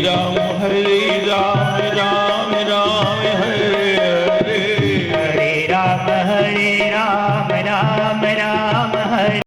राम हरे राम राम राम हरे हरे हरे राम राम राम हरे।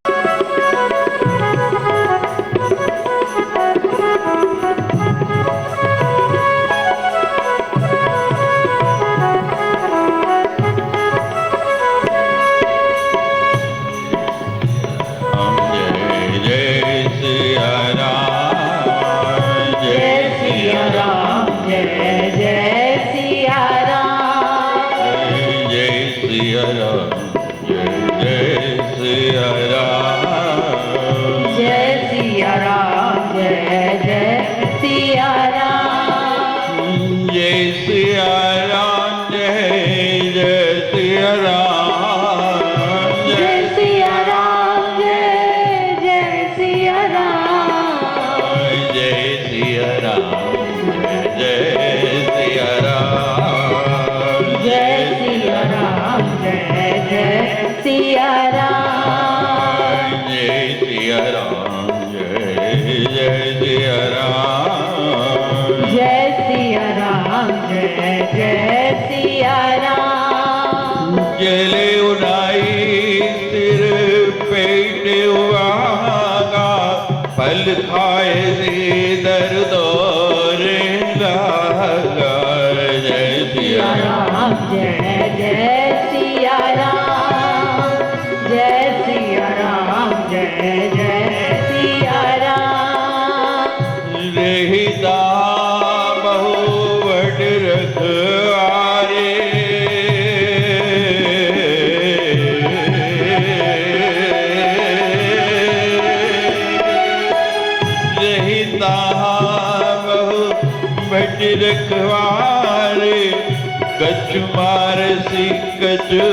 कछु मार सी कछु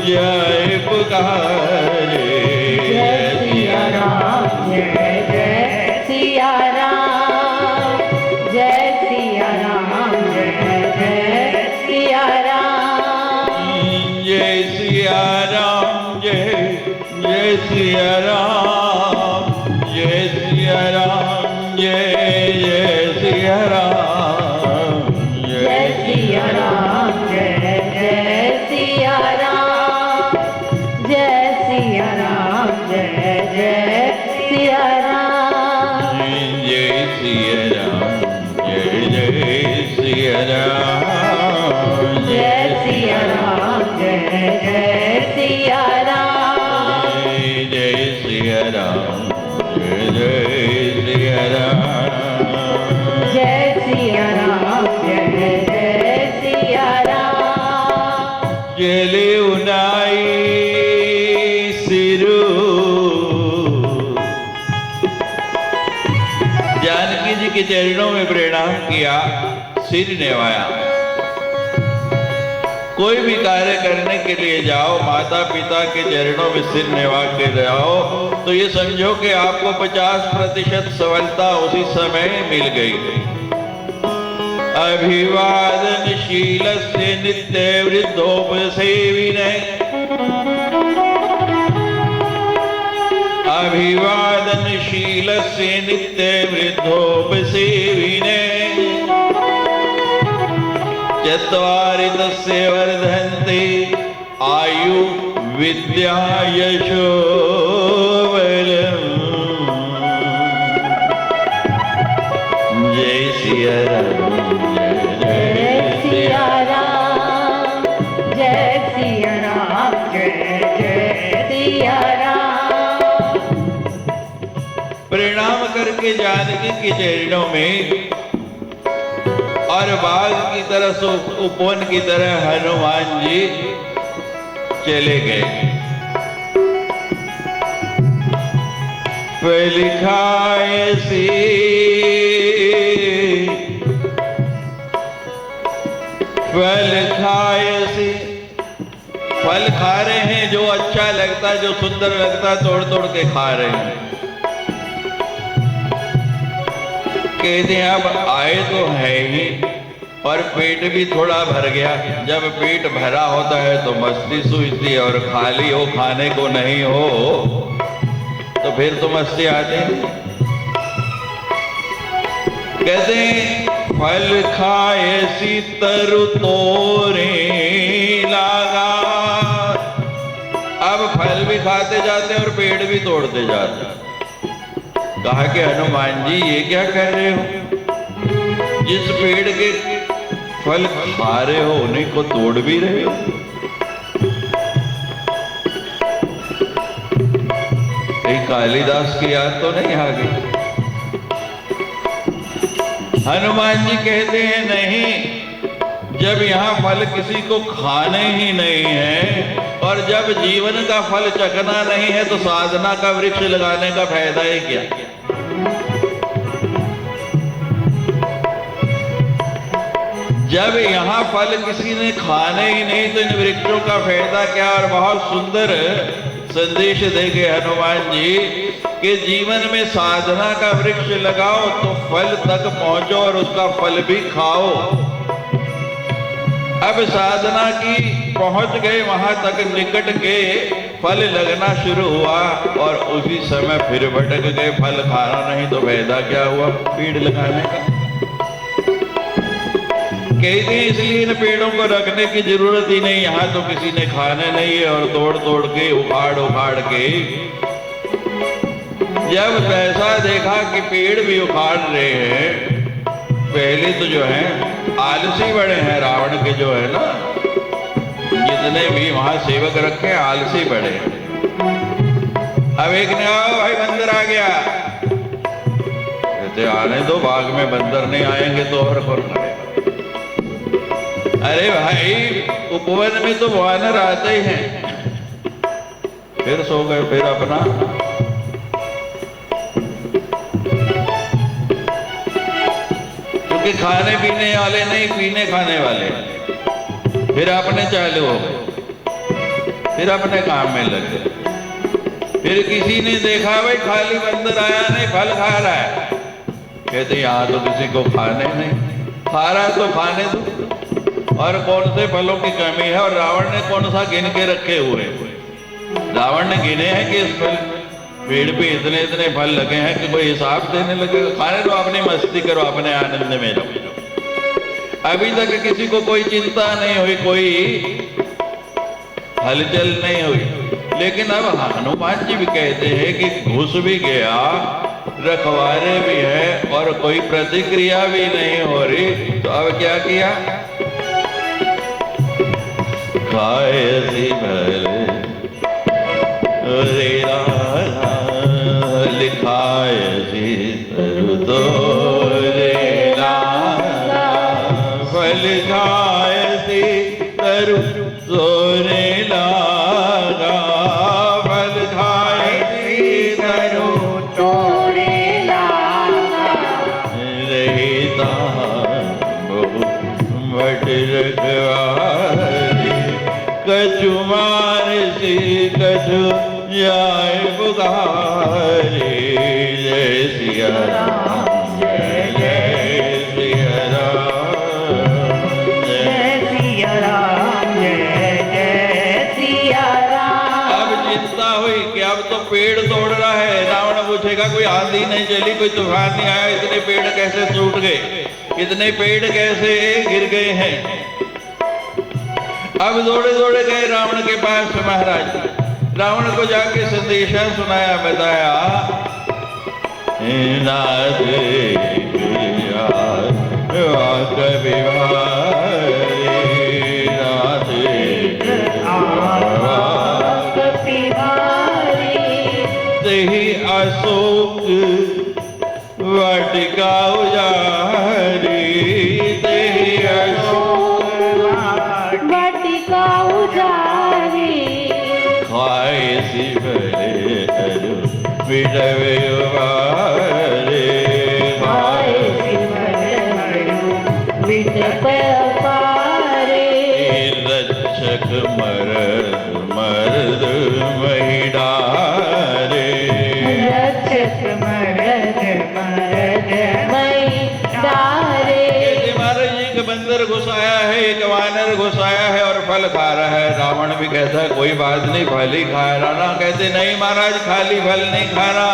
जाए पुकारे। जय सिया राम जय जय सिया राम जय सिया राम जय जय सिया राम जय सिया राम जय जय सिया राम जय सिया राम जय जय सिया राम जय सिया राम जय जय सिया राम जय सिया राम जय जय सिया राम जय सिया राम जय जय सिया राम जय सिया राम जय जय सिया राम जय सिया राम जय जय सिया राम जय सिया राम जय जय सिया राम जले उनाई सिरू। जानकी जी के चरणों में प्रणाम किया, सिर नेवाया। कोई भी कार्य करने के लिए जाओ, माता पिता के चरणों में सिर नेवा के जाओ तो ये समझो कि आपको 50% सफलता उसी समय मिल गई। अभिवादनशील से नित्य वृद्धोपसेविने अभिवादनशील से नित्य वृद्धोपसेविने चत्वारि तस्य वर्धन्ते आयु विद्या यशो बलम्। जय सिया राम जय सिया राम जय सिया राम जय जय सिया राम। प्रणाम करके जानकी के चरणों में और बाघ की तरह उपवन की तरह हनुमान जी चले गए। लिखाए सी फल खाए सी। फल खा रहे हैं, जो अच्छा लगता है जो सुंदर लगता है तोड़ तोड़ के खा रहे हैं। कहते हैं अब आए तो है ही और पेट भी थोड़ा भर गया। जब पेट भरा होता है तो मस्ती सूझती है, और खाली हो खाने को नहीं हो तो फिर तो मस्ती आती है। कहते फल खाए सी तरु तोरे लागा। अब फल भी खाते जाते और पेड़ भी तोड़ते जाते। कहा कि हनुमान जी ये क्या कर रहे हो, जिस पेड़ के फल खा रहे हो उन्हीं को तोड़ भी रहे हो। कालिदास की याद तो नहीं आ गई? हनुमान जी कहते हैं नहीं, जब यहाँ फल किसी को खाने ही नहीं है और जब जीवन का फल चखना नहीं है तो साधना का वृक्ष लगाने का फायदा ही क्या। जब यहाँ फल किसी ने खाने ही नहीं तो इन वृक्षों का फायदा क्या। और बहुत सुंदर संदेश देंगे हनुमान जी कि जीवन में साधना का वृक्ष लगाओ तो फल तक पहुंचो और उसका फल भी खाओ। अब साधना की पहुंच गए वहां तक, निकट के फल लगना शुरू हुआ और उसी समय फिर भटक गए, फल खाना नहीं तो फायदा क्या हुआ पेड़ लगाने का। कहते हैं इसलिए इन पेड़ों को रखने की जरूरत ही नहीं, यहाँ तो किसी ने खाने नहीं है और तोड़ तोड़ के उखाड़ के। जब ऐसा देखा कि पेड़ भी उखाड़ रहे हैं, पहले तो जो है आलसी बड़े हैं रावण के, जो है ना जितने भी वहां सेवक रखे आलसी बड़े। अब एक ने आओ भाई बंदर आ गया, कहते आने दो, बाग में बंदर नहीं आएंगे तो और कौन आएगा। अरे भाई उपवन में तो वानर आते ही हैं। फिर सो गए, फिर अपना क्योंकि खाने पीने वाले नहीं, पीने खाने वाले। फिर अपने चालू हो गए, फिर अपने काम में लगे। फिर किसी ने देखा भाई खाली बंदर आया नहीं, फल खा रहा है। कहते यहाँ तो किसी को खाने नहीं, खा रहा है तो खाने दो। और कौन से फलों की कमी है, और रावण ने कौन सा गिन के रखे हुए। रावण ने गिने हैं कि इस फल पेड़ पे इतने इतने फल लगे हैं कि कोई हिसाब देने लगे। खाने दो, अपनी मस्ती करो, अपने आनंद में रहो। अभी तक किसी को कोई चिंता नहीं हुई, कोई हलचल नहीं हुई। लेकिन अब हनुमान जी भी कहते हैं कि घुस भी गया, रखवारे भी है और कोई प्रतिक्रिया भी नहीं हो रही, तो अब क्या किया। खाए सी भले लिखाए सी तरु तोरे लागा। फल खाए सी तरु तोरे लागा। फल खाए सी तरु तोरे लागा। रहता बहु रखवारे, कछु मार सी कछु जाए बुधारे। जय सिया राम, जय जय सिया राम, जय सिया राम, जय जय सिया राम। अब चिंता हुई कि अब तो पेड़ तोड़ रहा है। रावण पूछेगा कोई आंधी नहीं चली, कोई तूफान नहीं आया, इतने पेड़ कैसे टूट गए, इतने पेड़ कैसे गिर गए हैं। अब दौड़े दौड़े गए रावण के पास महाराज। रावण को जाके संदेशा सुनाया, बताया नाथ तेहि अशोक वाटिका उजारी। तेहि अशोक वाटिका उजारी। खाए सी भले तरु विडवे उबारे। खाए सी भले विडवे उबारे। रक्षक मरद मरद महिडारे। रक्षक मरद मरद महिडारे। महाराज जी एक बंदर घुसाया है, एक वानर घुसाया है और फल खा रहा है। रावण भी कहता है कोई बात नहीं, फल ही खा रहा ना। कहते नहीं महाराज, खाली फल नहीं खाना,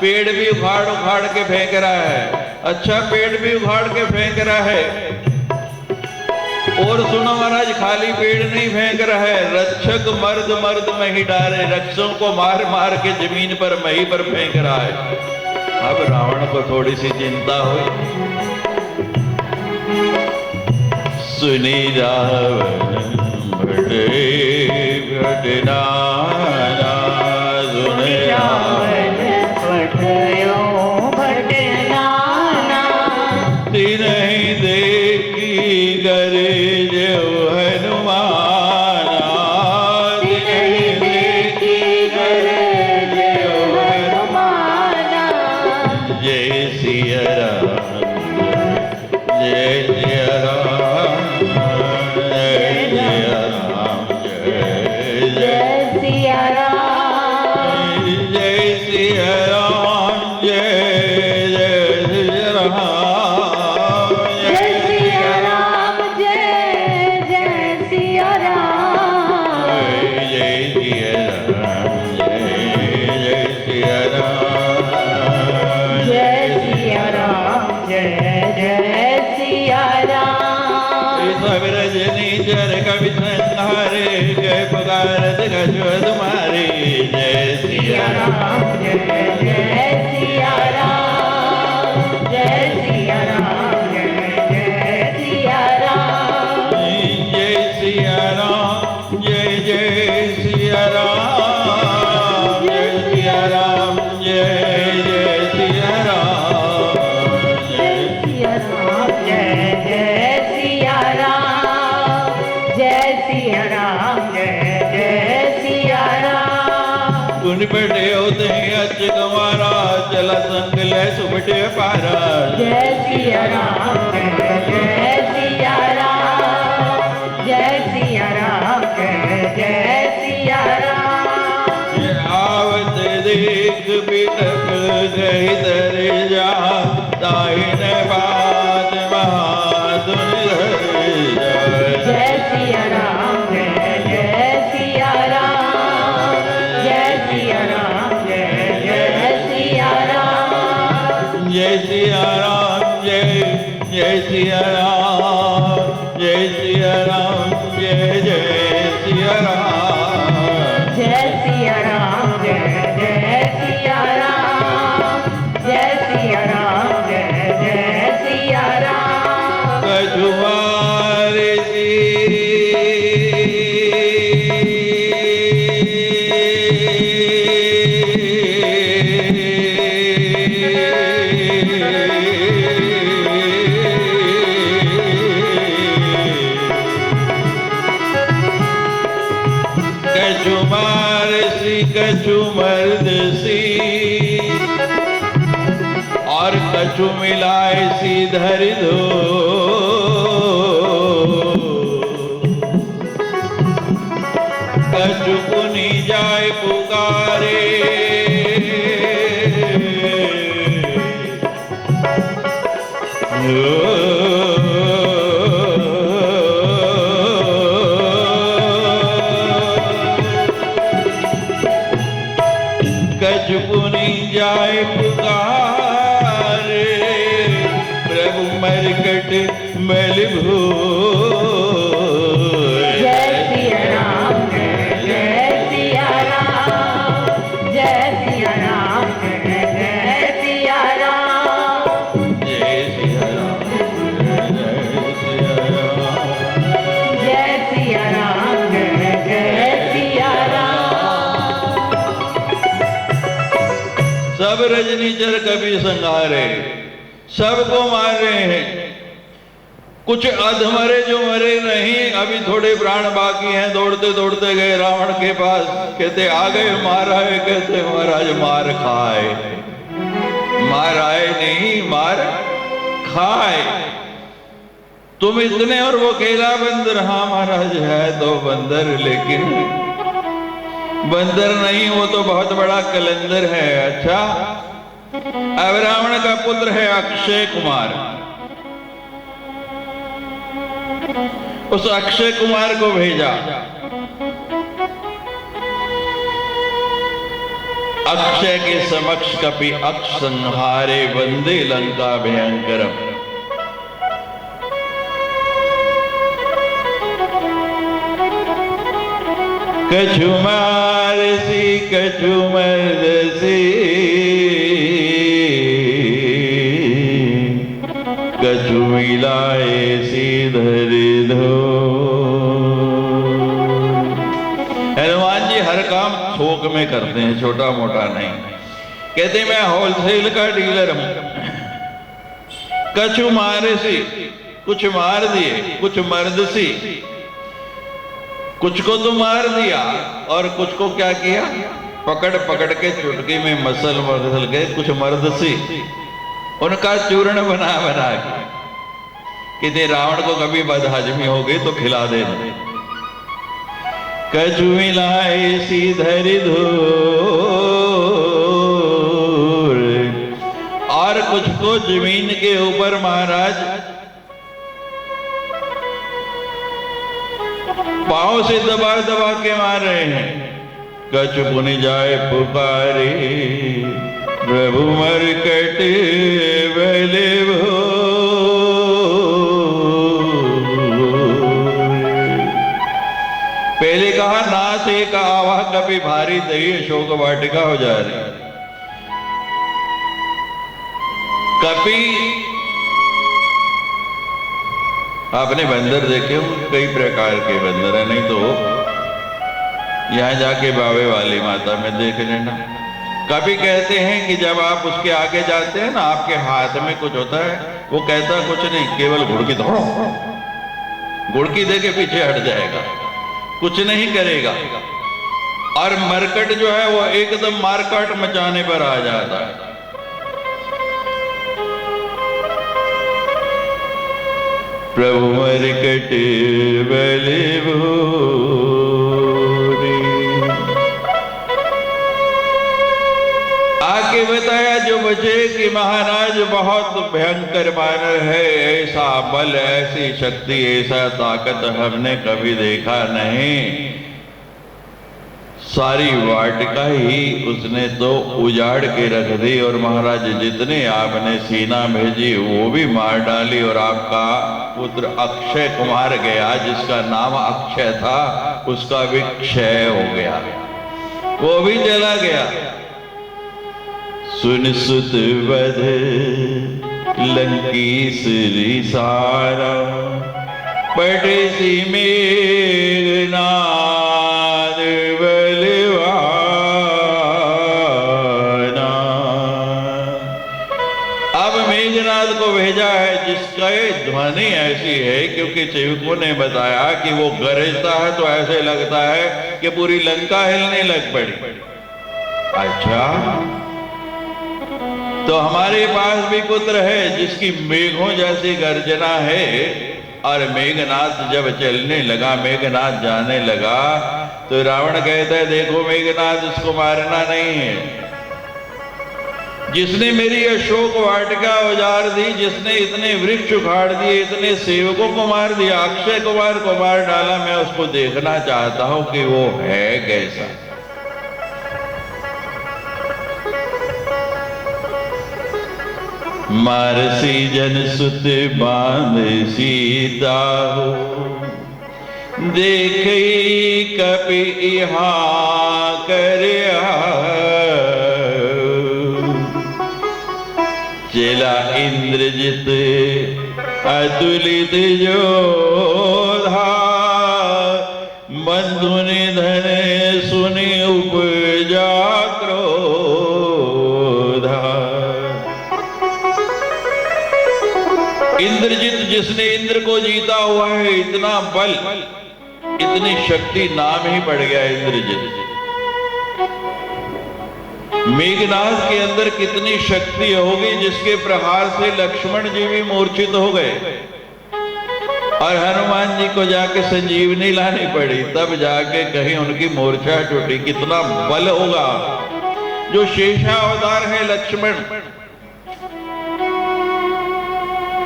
पेड़ भी उखाड़ उखाड़ के फेंक रहा है। अच्छा पेट भी उखाड़ के फेंक रहा है। और सुनो महाराज, खाली पेड़ नहीं फेंक रहा है, रक्षक मर्द मर्द में ही डाले, रक्षकों को मार मार के जमीन पर मही पर फेंक रहा है। अब रावण को थोड़ी सी चिंता हुई। सुनी रावण बड़े घटना, सुने रावण पठयो भटनाना, नहीं देखी करे जो हनुमाना, नहीं देखी करे जो हनुमाना। जय सिया राम, जय सिया राम, जय सिया राम, जय जय सिया राम, जय सिया राम, जय जय सिया राम, जय सिया राम, जय जय सिया राम, जय सिया राम, जय जय सिया राम, जय सिया राम, जय जय सिया राम। सब रजनी जर कवि संहारे, जय पुकारत गजो तुम्हारे, जय सिया सिया राम। राम, जय जय सिया राम, जय सिया राम, जय जय सिया राम, जय सिया राम, जय जय सिया राम, जय सिया राम, जय जय सिया राम, जय सिया राम, जय जय सिया राम, जय सिया राम, जय जय सिया राम। कुन बैठे होते हैं अच कुमारा, चला संग ले सुबटे पारा, जय सिया राम, जय जय सिया राम, जय सिया राम, जय जय सिया राम। आवत देख बिटक गई दर जा, दाहिन बात महाधुन जय सिया राम, जय जय सिया राम, जय सिया राम, जय जय सिया राम, जय सिया राम, जय सिया राम, जय सिया राम, जय जय सिया राम, जय सिया राम, जय जय सिया राम, जय सिया राम, जय जय सिया राम। कछुआरे कछुमार सी कछु मर्द सी, और कछु मिलाए सी धर दो, कछु कुनी जाए पुकारे, कछु कुनी जाए पुकारे, प्रभु मरकट बल भू। जय सिया राम, जय जय सिया राम, जय सिया राम, जय जय सिया राम, जय सिया राम, जय सिया राम, जय सिया राम, जय जय सिया राम। सब रजनीचर कभी संहारे, सबको मार रहे हैं। कुछ अधमरे जो मरे नहीं, अभी थोड़े प्राण बाकी हैं, दौड़ते दौड़ते गए रावण के पास, कहते आ गए मार आए, कहते महाराज मार खाए, मार आए नहीं मार खाए। तुम इतने और वो अकेला बंदर, हाँ महाराज है तो बंदर, लेकिन बंदर नहीं, वो तो बहुत बड़ा कलंदर है। अच्छा, अब रावण का पुत्र है अक्षय कुमार, उस अक्षय कुमार को भेजा। अक्षय के समक्ष कपि अक्ष संहारे वंदे लंका भयंकरम। कछु मारसी कछु मरदसी कछु मिलाए सीधर धो। हनुमान जी हर काम थोक में करते हैं, छोटा मोटा नहीं। कहते मैं होलसेल का डीलर हूं। कछु मारसी, कुछ मार दिए, कुछ मर्दसी, कुछ को तो मार दिया और कुछ को क्या किया, पकड़ पकड़ के चुटकी में मसल मसल के कुछ मर्दसी, उनका चूर्ण बना बना के कि रावण को कभी बदहजमी हो गई तो खिला देना। कछु मिलाए सीधर धूर, और कुछ को जमीन के ऊपर महाराज पांव से दबा दबा के मार रहे हैं। कछु पुनि जाए पुकारे प्रभु मरकट बले भो। पहले कहा नाथ एक आवा कभी भारी दही शोक वाटिका हो जा रही। कपि आपने बंदर देखे हो, कई प्रकार के बंदर है, नहीं तो यहां जाके बावे वाली माता में देख लेना। कभी कहते हैं कि जब आप उसके आगे जाते हैं ना, आपके हाथ में कुछ होता है, वो कहता कुछ नहीं, केवल घुड़की दौड़ो, घुड़की दे के पीछे हट जाएगा, कुछ नहीं करेगा। और मरकट जो है वो एकदम मारकाट मचाने पर आ जाता है। प्रभु मरकट बले भूरी। आके बताया जो बचे कि महाराज बहुत भयंकर बानर है, ऐसा बल, ऐसी शक्ति, ऐसा ताकत हमने कभी देखा नहीं। सारी वाटिका ही उसने तो उजाड़ के रख दी और महाराज जितने आपने सीना भेजी वो भी मार डाली। और आपका पुत्र अक्षय कुमार गया, जिसका नाम अक्षय था, उसका भी क्षय हो गया, वो भी चला गया। सुन सुत वध लंकीसरी सारा, पटे सी मेघनाद बलवाना। अब मेघनाद को भेजा है, जिसका ध्वनि ऐसी है, क्योंकि चिवकों ने बताया कि वो गरजता है तो ऐसे लगता है कि पूरी लंका हिलने लग पड़ी। अच्छा, तो हमारे पास भी पुत्र है जिसकी मेघों जैसी गर्जना है। और मेघनाथ जब चलने लगा, मेघनाथ जाने लगा, तो रावण कहता है देखो मेघनाथ, इसको मारना नहीं है। जिसने मेरी अशोक वाटिका उजाड़ दी, जिसने इतने वृक्ष उखाड़ दिए, इतने सेवकों को मार दिया, अक्षय कुमार को मार डाला, मैं उसको देखना चाहता हूं कि वो है कैसा। मारसी जन सुत बांध सीता हो, देखई कपि इहा कर चला इंद्रजित अतुलित जोधा, बंधु निधन सुनि उपजा क्रोधा। इंद्रजित, जिसने इंद्र को जीता हुआ है, इतना बल, इतनी शक्ति, नाम ही पड़ गया इंद्रजित। मेघनाद के अंदर कितनी शक्ति होगी, जिसके प्रहार से लक्ष्मण जी भी मूर्छित हो गए और हनुमान जी को जाके संजीवनी लानी पड़ी, तब जाके कहीं उनकी मूर्छा टूटी। कितना बल होगा। जो शेषावतार है लक्ष्मण,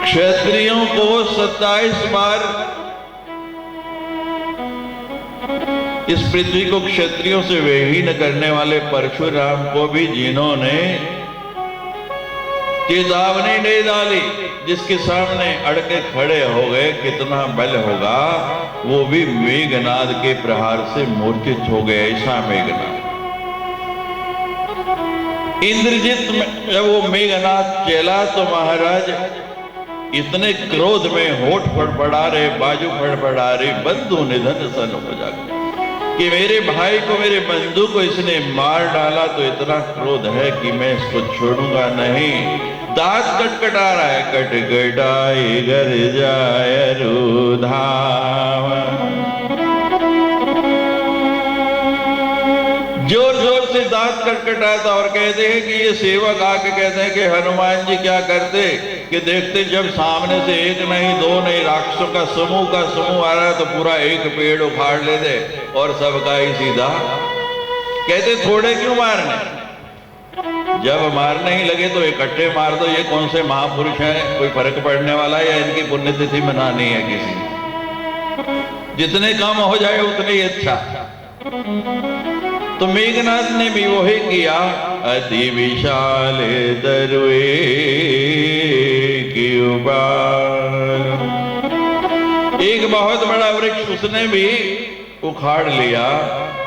क्षत्रियों को 27 बार इस पृथ्वी को क्षत्रियों से विहीन करने वाले परशुराम को भी जिन्होंने चेतावनी दे डाली, जिसके सामने अड़के खड़े हो गए, कितना बल होगा, वो भी मेघनाद के प्रहार से मूर्छित हो गए। ऐसा मेघनाद इंद्रजित जब वो मेघनाद चला तो महाराज इतने क्रोध में होठ फड़फड़ा रहे, बाजू फड़फड़ा रहे, बंधु निधन सन हो जाते कि मेरे भाई को, मेरे बंधु को इसने मार डाला, तो इतना क्रोध है कि मैं इसको छोड़ूंगा नहीं। दांत कटकटा रहा है, कटकटाए घर जाए रुधाम, जोर जोर से दांत कटकटाता और कहते हैं कि ये सेवक आके कहते हैं कि हनुमान जी क्या करते कि देखते जब सामने से एक नहीं दो नहीं राक्षसों का समूह आ रहा है तो पूरा एक पेड़ उखाड़ लेते और सबका ही सीधा। कहते थोड़े क्यों मारने, जब मारने ही लगे तो इकट्ठे मार दो। ये कौन से महापुरुष हैं, कोई फर्क पड़ने वाला है या इनकी पुण्यतिथि मनानी है किसी, जितने कम हो जाए उतने ही अच्छा। तो मेघनाथ ने भी वही किया। अति विशाल दरुए की उबार, एक बहुत बड़ा वृक्ष उसने भी उखाड़ लिया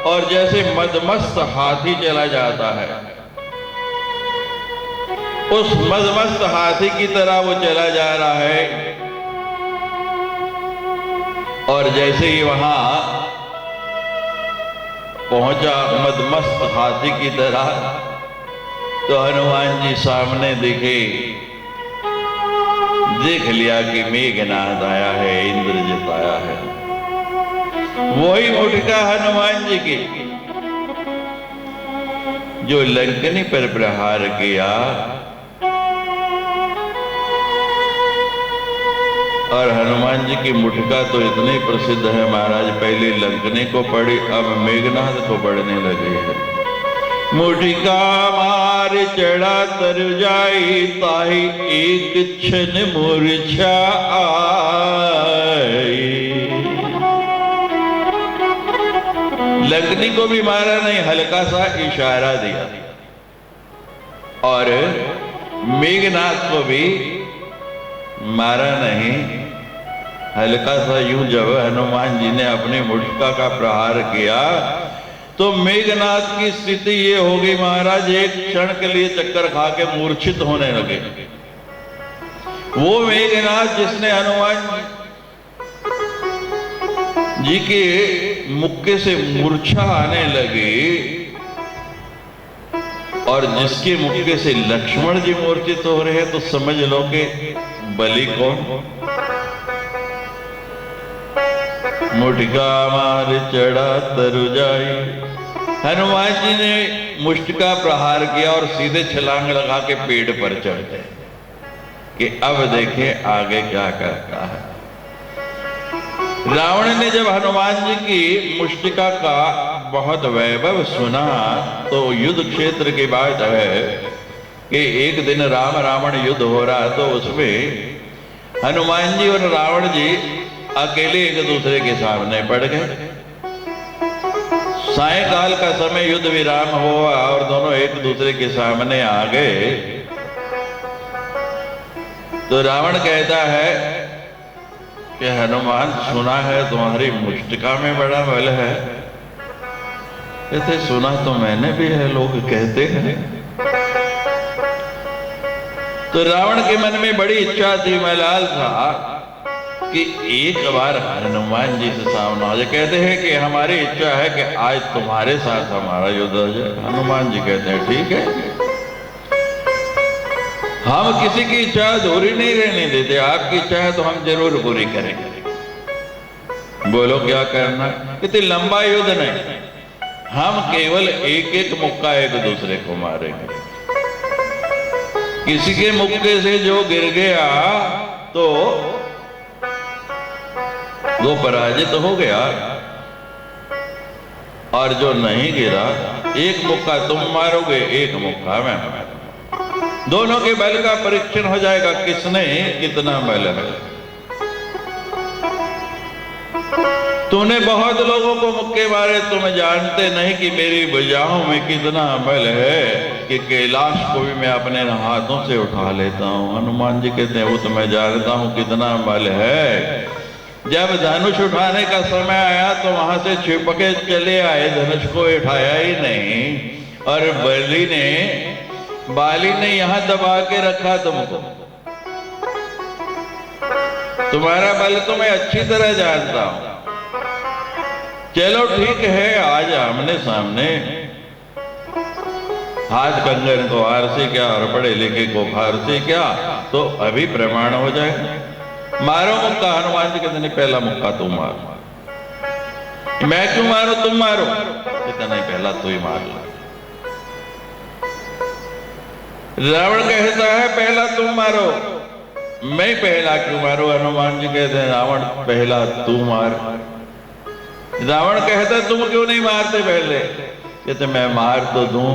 और जैसे मदमस्त हाथी चला जाता है, उस मदमस्त हाथी की तरह वो चला जा रहा है। और जैसे ही वहां पहुंचा मदमस्त हाथी की तरह, तो हनुमान जी सामने दिखे, देख लिया कि मेघनाद आया है, इंद्रजित आया है। वही मुठका हनुमान जी की जो लंकनी पर प्रहार किया और हनुमान जी की मुठका तो इतनी प्रसिद्ध है महाराज, पहले लंकनी को पड़ी, अब मेघनाद को पड़ने लगी है। मुठिका मार चढ़ा तर जाई, ताही एक क्षण मूर्छा आई। लंकनी को भी मारा नहीं, हल्का सा इशारा दिया, और मेघनाद को भी मारा नहीं, हल्का सा यूं। जब हनुमान जी ने अपनी मुठका का प्रहार किया तो मेघनाद की स्थिति ये हो गई महाराज, एक क्षण के लिए चक्कर खा के मूर्छित होने लगे। वो मेघनाद जिसने हनुमान जी के मुक्के से मूर्छा आने लगी और जिसके मुक्के से लक्ष्मण जी मूर्छित हो रहे हैं, तो समझ लो कि बलि कौन। मुठका मार चढ़ा तरु जाई, हनुमान जी ने मुष्ट का प्रहार किया और सीधे छलांग लगा के पेड़ पर चढ़ गए कि अब देखें आगे क्या करता है। रावण ने जब हनुमान जी की मुष्टिका का बहुत वैभव सुना तो युद्ध क्षेत्र की बात है कि एक दिन राम रावण युद्ध हो रहा, तो उसमें हनुमान जी और रावण जी अकेले एक दूसरे के सामने पड़ गए। सायंकाल का समय युद्ध विराम हुआ और दोनों एक दूसरे के सामने आ गए। तो रावण कहता है कि हनुमान, सुना है तुम्हारी मुष्टिका में बड़ा बल है। कहते सुना तो मैंने भी है, लोग कहते हैं। तो रावण के मन में बड़ी इच्छा थी, मलाल था कि एक बार हनुमान जी से सामना हो जाए। कहते हैं कि हमारी इच्छा है कि आज तुम्हारे साथ हमारा युद्ध हो जाए। हनुमान जी कहते हैं ठीक है, हम किसी की इच्छा अधूरी नहीं रहने देते, आपकी इच्छा है तो हम जरूर पूरी करेंगे। बोलो क्या करना। इतनी लंबा युद्ध नहीं, हम केवल एक एक मुक्का एक दूसरे को मारेंगे। किसी के मुक्के से जो गिर गया तो वो पराजित हो गया, और जो नहीं गिरा, एक मुक्का तुम मारोगे, एक मुक्का मैं मारूंगा। दोनों के बल का परीक्षण हो जाएगा, किसने कितना बल है। तूने बहुत लोगों को मुक्के मारे, तुम जानते नहीं कि मेरी भुजाओं में कितना बल है कि कैलाश को भी मैं अपने हाथों से उठा लेता हूँ। हनुमान जी कहते हैं वो तो मैं जानता हूँ कितना बल है। जब धनुष उठाने का समय आया तो वहां से छिपके चले आए, धनुष को उठाया ही नहीं। और बाली ने यहां दबा के रखा तुमको। तुम्हारा बल तो मैं अच्छी तरह जानता हूं। चलो ठीक है, आज आमने सामने, हाथ कंगन को हार से क्या और पढ़े लिखे को हार से क्या, तो अभी प्रमाण हो जाए। मारो मुक्का। हनुमान जी कहते नहीं, पहला मुक्का तुम मारो। मैं क्यों मारो, तुम मारो। कहते नहीं, पहला तू ही मार लो। रावण कहता है पहला तुम मारो। मैं पहला क्यों मारो। हनुमान जी कहते हैं रावण पहला तू मार। रावण कहता तुम क्यों नहीं मारते पहले। कहते मैं मार तो दूं,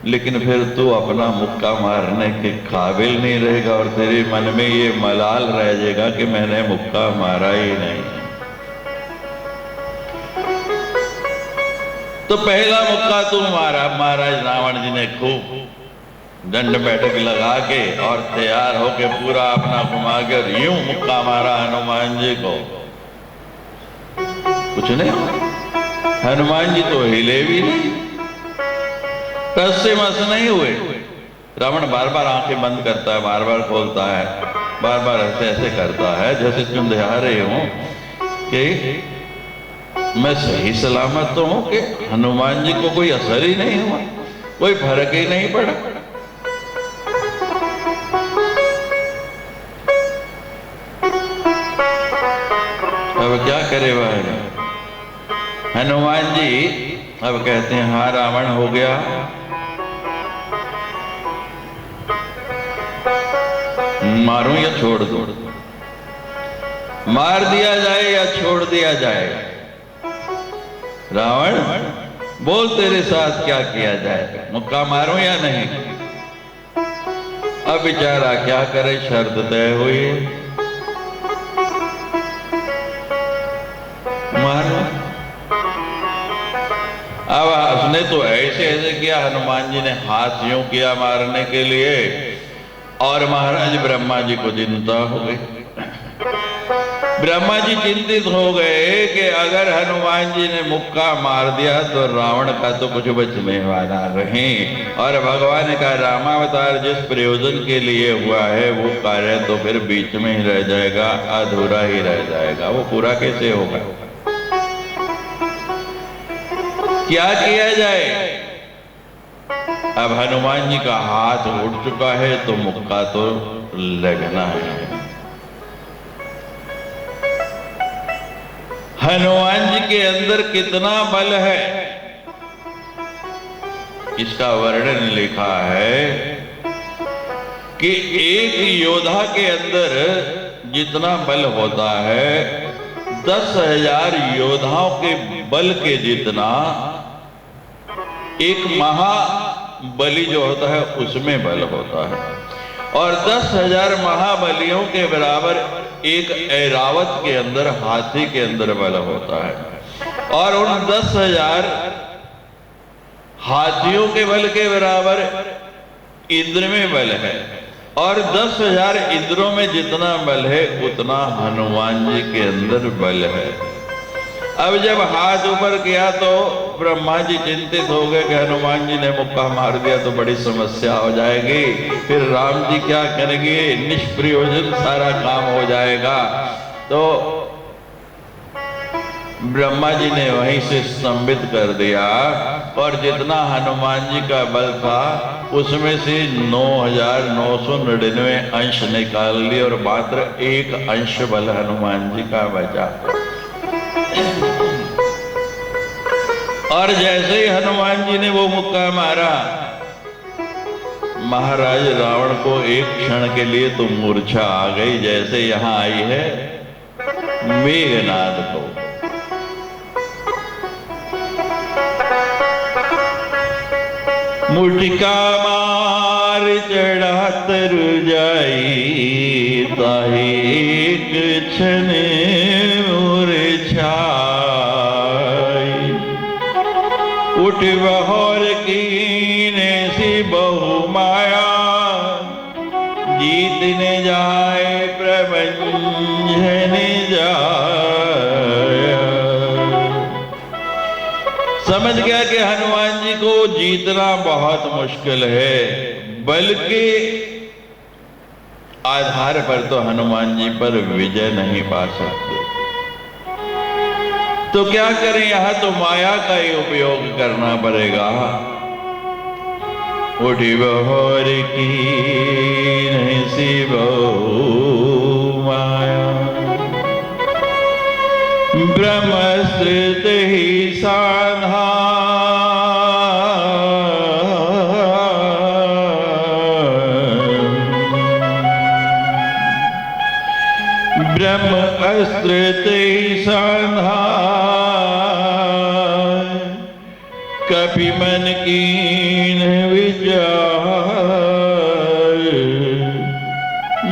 लेकिन फिर तू अपना मुक्का मारने के काबिल नहीं रहेगा और तेरे मन में ये मलाल रह जाएगा कि मैंने मुक्का मारा ही नहीं। तो पहला मुक्का तू मारा। महाराज रावण जी ने खूब दंड बैठक लगा के और तैयार होके पूरा अपना घुमा के यूं मुक्का मारा हनुमान जी को। कुछ नहीं, हनुमान जी तो हिले भी नहीं, टस से मस नहीं हुए। रावण बार बार आंखें बंद करता है, बार बार खोलता है, बार बार ऐसे ऐसे करता है जैसे तुम दिखा रहे हो कि मैं सही सलामत तो हूं, कि हनुमान जी को कोई असर ही नहीं हुआ, कोई फर्क ही नहीं पड़ा। अब क्या करे वह हनुमान जी। अब कहते हैं हाँ रावण हो गया, मारूं या छोड़ दूं, मार दिया जाए या छोड़ दिया जाए। रावण बोल तेरे साथ क्या किया जाए, मुक्का मारूं या नहीं। अब बेचारा क्या करे, शर्त तय हुई, मारो। अब उसने तो ऐसे ऐसे किया, हनुमान जी ने हाथ यूं किया मारने के लिए, और महाराज ब्रह्मा जी को चिंता हो गई। ब्रह्मा जी चिंतित हो गए कि अगर हनुमान जी ने मुक्का मार दिया तो रावण का तो कुछ बचने वाला नहीं, और भगवान का रामावतार जिस प्रयोजन के लिए हुआ है वो कार्य तो फिर बीच में ही रह जाएगा, अधूरा ही रह जाएगा। वो पूरा कैसे होगा। क्या किया जाए। अब हनुमान जी का हाथ उठ चुका है तो मुक्का तो लगना है। हनुमान जी के अंदर कितना बल है इसका वर्णन लिखा है कि एक योद्धा के अंदर जितना बल होता है 10,000 योद्धाओं के बल के जितना एक महाबली जो होता है उसमें बल होता है, और 10,000 महाबलियों के बराबर एक ऐरावत के अंदर, हाथी के अंदर बल होता है, और उन 10,000 हाथियों के बल के बराबर इंद्र में बल है, और 10,000 इंद्रों में जितना बल है उतना हनुमान जी के अंदर बल है। अब जब हाथ ऊपर किया तो ब्रह्मा जी चिंतित हो गए कि हनुमान जी ने मुक्का मार दिया तो बड़ी समस्या हो जाएगी, फिर राम जी क्या करेंगे, निष्प्रयोजन सारा काम हो जाएगा। तो ब्रह्मा जी ने वहीं से स्तंभित कर दिया, और जितना हनुमान जी का बल था उसमें से 9,999 अंश निकाल लिए और मात्र एक अंश बल हनुमान जी का बचा। और जैसे ही हनुमान जी ने वो मुक्का मारा, महाराज रावण को एक क्षण के लिए तो मूर्छा आ गई, जैसे यहां आई है मेघनाद को। मुटिका मार चढ़ा तर जाई, ताहे एक क्षण मूर्छा उठ बहोर कीने सी बहु माया, जीतने जाए प्रबंधन जाया। समझ गया कि हनुमान जी को जीतना बहुत मुश्किल है, बल्कि आधार पर तो हनुमान जी पर विजय नहीं पा सकते। तो क्या करें, यहां तो माया का ही उपयोग करना पड़ेगा। उठी बहोर की सी बहु माया, ब्रह्मस्त्र ही साधा ब्रह्म अस्त्र ते साधा, कपि मन कीन विचार,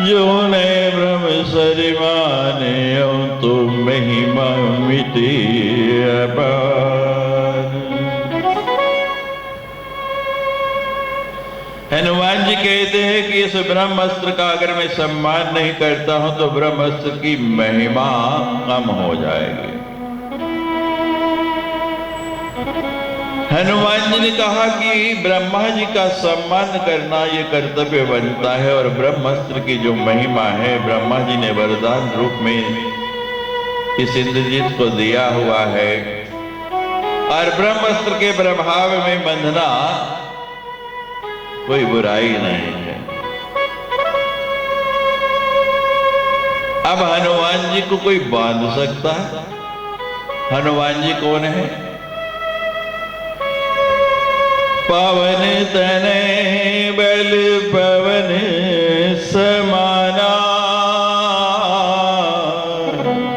जो ने ब्रह्म सरिमाने तुम महिमा मिति अपार। हनुमान जी कहते हैं कि इस ब्रह्मास्त्र का अगर मैं सम्मान नहीं करता हूं तो ब्रह्मास्त्र की महिमा कम हो जाएगी। हनुमान जी ने कहा कि ब्रह्मा जी का सम्मान करना ये कर्तव्य बनता है, और ब्रह्मास्त्र की जो महिमा है ब्रह्मा जी ने वरदान रूप में इस इंद्रजीत को दिया हुआ है, और ब्रह्मास्त्र के प्रभाव में बंधना कोई बुराई नहीं है। अब हनुमान जी को कोई बांध सकता है? हनुमान जी कौन है? पवन तनय बल पवन समाना,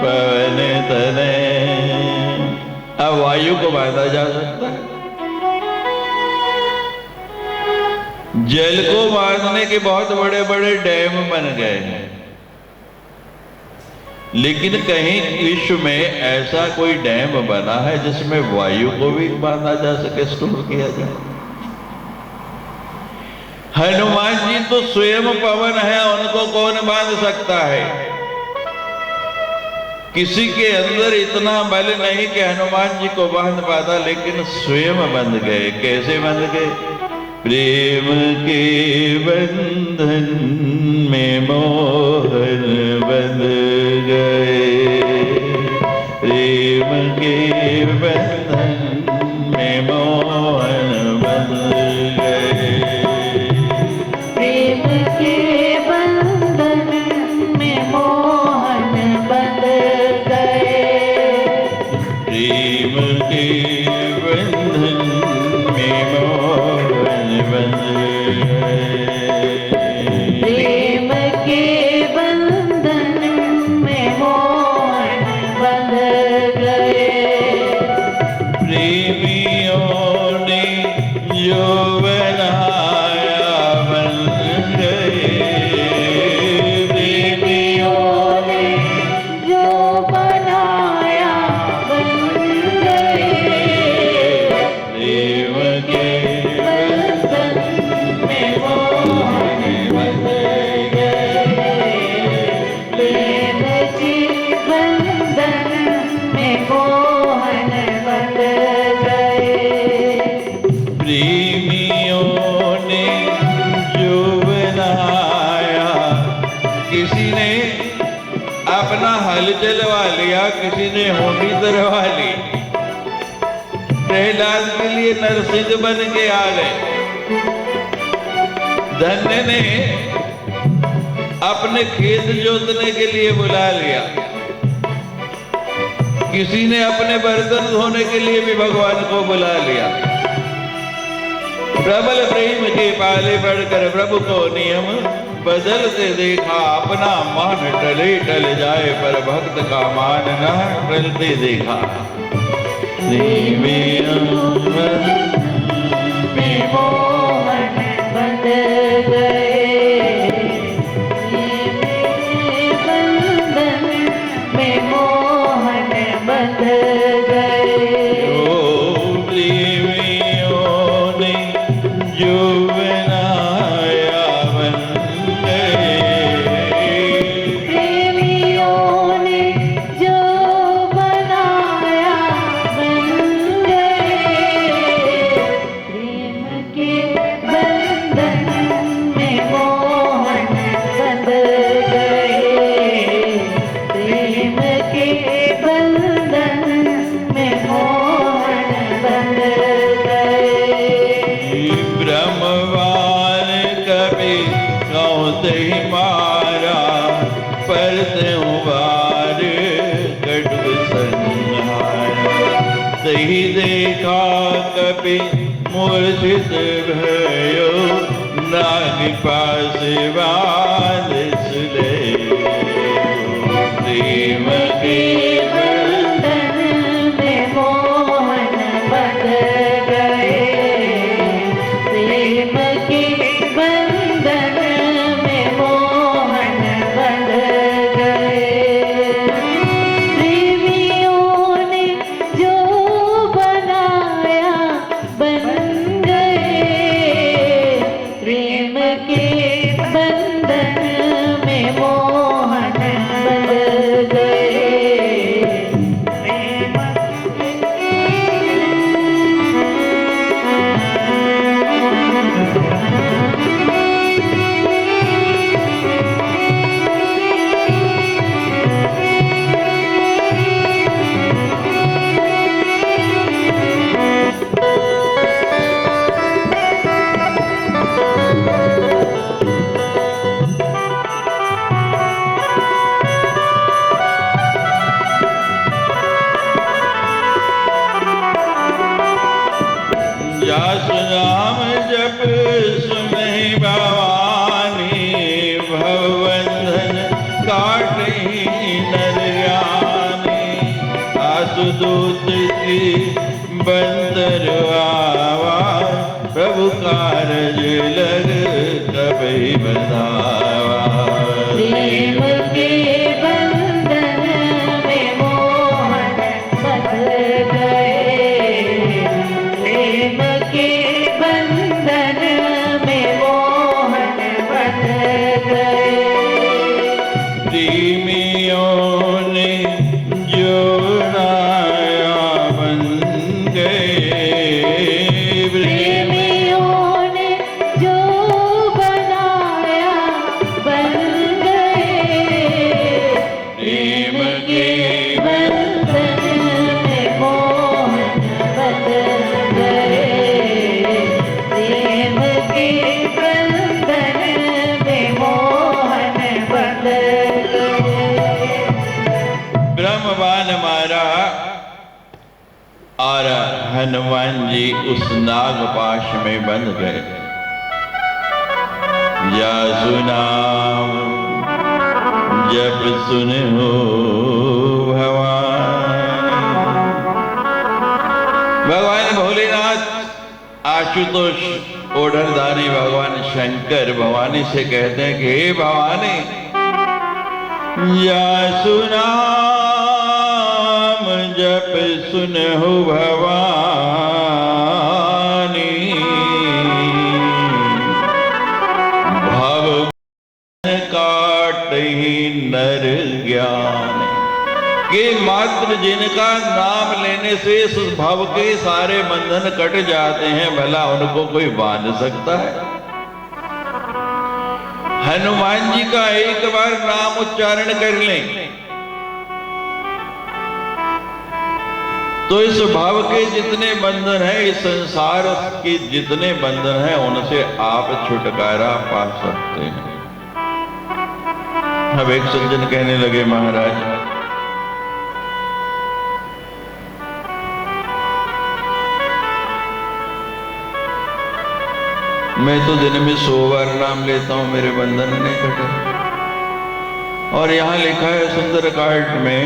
पवन तनय। अब वायु को बांधा जा सकता है? जल को बांधने के बहुत बड़े बड़े डैम बन गए हैं, लेकिन कहीं विश्व में ऐसा कोई डैम बना है जिसमें वायु को भी बांधा जा सके, स्टोर किया जाए? हनुमान जी तो स्वयं पवन है, उनको कौन बांध सकता है? किसी के अंदर इतना बल नहीं कि हनुमान जी को बांध पाता, लेकिन स्वयं बंध गए। कैसे बंध गए? प्रेम के बंधन में मोहन बंध गए, प्रेम के बंधन में मोहन बंध गए, प्रेम के बंधन में मोहन बंध गए, प्रेम के बंधन में मोहन बंध गए, प्रेम के बंधन में मोहन बंध गए। प्रेमियों ने जो बनाया बन गए, प्रेमियों ने जो बनाया बन गए, प्रेम के बंधन में मोहन बंध गए, प्रेम के बंधन में मोहन बंध गए। प्रेमियों ने जो बनाया, किसी ने अपना हल चलवा लिया, किसी ने होंडी तरवा ली, प्रहलाद के लिए नरसिंह बन के आ गए। धन्य ने अपने खेत जोतने के लिए बुला लिया, किसी ने अपने बर्तन धोने के लिए भी भगवान को बुला लिया। प्रबल प्रेम के पाले पड़कर प्रभु को नियम बदलते देखा, अपना मान टले टल जाए पर भक्त का मान न टलते देखा। में मोहन बंध गए, बंधन में मोहन बंध गए। ओ प्रेमी पे मूर्छित भयो, नाग पास बांध ले। प्रेम के बंधन में मोहन बंध गए, प्रेम के बंधन में मोहन बंध गए। प्रेमियों ने जो बनाया बन गए, प्रेम के बंधन में मोहन बंध गए। जास नाम जप सुनहि भवानी, भवबंधन काटहि नर ज्ञानी। आसुदूत की बंदर आवा, प्रभु कारज लग कबहि बधावा। प्रेम के बंधन में मोहन बंध गए, प्रेम के बंधन में मोहन बंध गए। प्रेमियों ने जोड़ाया बन गए, प्रेमियों ने जो बनाया बन गए, प्रेम के बंधन में मोहन बंध गए, प्रेम के बंधन में मोहन बंध गए। ब्रह्मवान मारा और हनुमान जी उस नागपाश में बंध गए। जासु नाम जप सुनहु भवान। भगवान भोलेनाथ आशुतोष ओढ़रदानी भगवान शंकर भवानी से कहते हैं कि हे भवानी, जासु नाम जप सुनहु भवानी, भव काटहि नर ज्ञान। कि मात्र जिनका नाम लेने से इस भव के सारे बंधन कट जाते हैं, भला उनको कोई बांध सकता है? हनुमान जी का एक बार नाम उच्चारण कर लें तो इस भाव के जितने बंधन हैं, इस संसार के जितने बंधन हैं, उनसे आप छुटकारा पा सकते हैं। अब एक सज्जन कहने लगे, महाराज मैं तो दिन में 100 बार नाम लेता हूं, मेरे बंधन नहीं कटे। और यहां लिखा है सुंदरकांड में,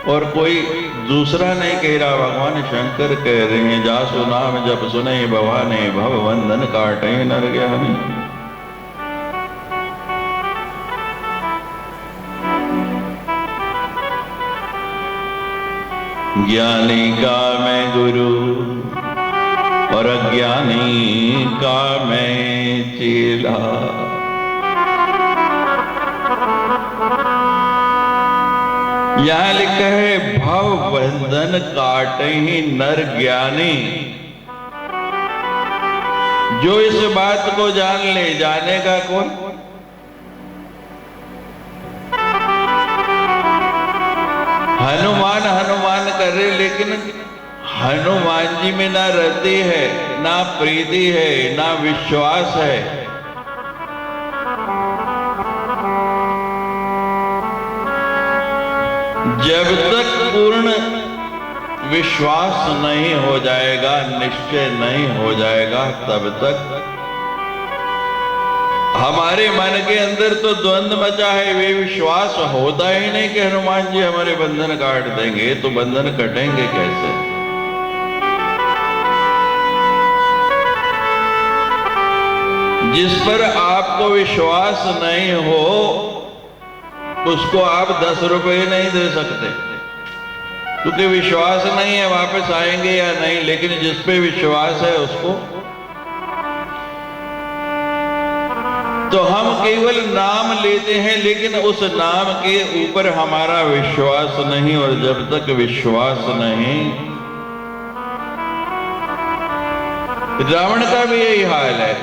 और कोई दूसरा नहीं कह रहा, भगवान शंकर कह रहे हैं, जासु नाम जप सुने भवानी, भव बंधन काटे नर ज्ञानी। ज्ञानी का मैं गुरु और अज्ञानी का मैं चेला। यहां लिखा है भव बंधन काटे ही नर ज्ञानी। जो इस बात को जान ले, जानेगा कौन? हनुमान हनुमान कर रहे, लेकिन हनुमान जी में ना रति है, ना प्रीति है, ना विश्वास है। जब तक पूर्ण विश्वास नहीं हो जाएगा, निश्चय नहीं हो जाएगा, तब तक हमारे मन के अंदर तो द्वंद्व मचा है। वे विश्वास होता ही नहीं कि हनुमान जी हमारे बंधन काट देंगे, तो बंधन कटेंगे कैसे? जिस पर आपको विश्वास नहीं हो उसको आप 10 रुपए नहीं दे सकते, क्योंकि विश्वास नहीं है वापस आएंगे या नहीं। लेकिन जिस पे विश्वास है उसको तो हम केवल नाम लेते हैं, लेकिन उस नाम के ऊपर हमारा विश्वास नहीं। और जब तक विश्वास नहीं, रावण का भी यही हाल है।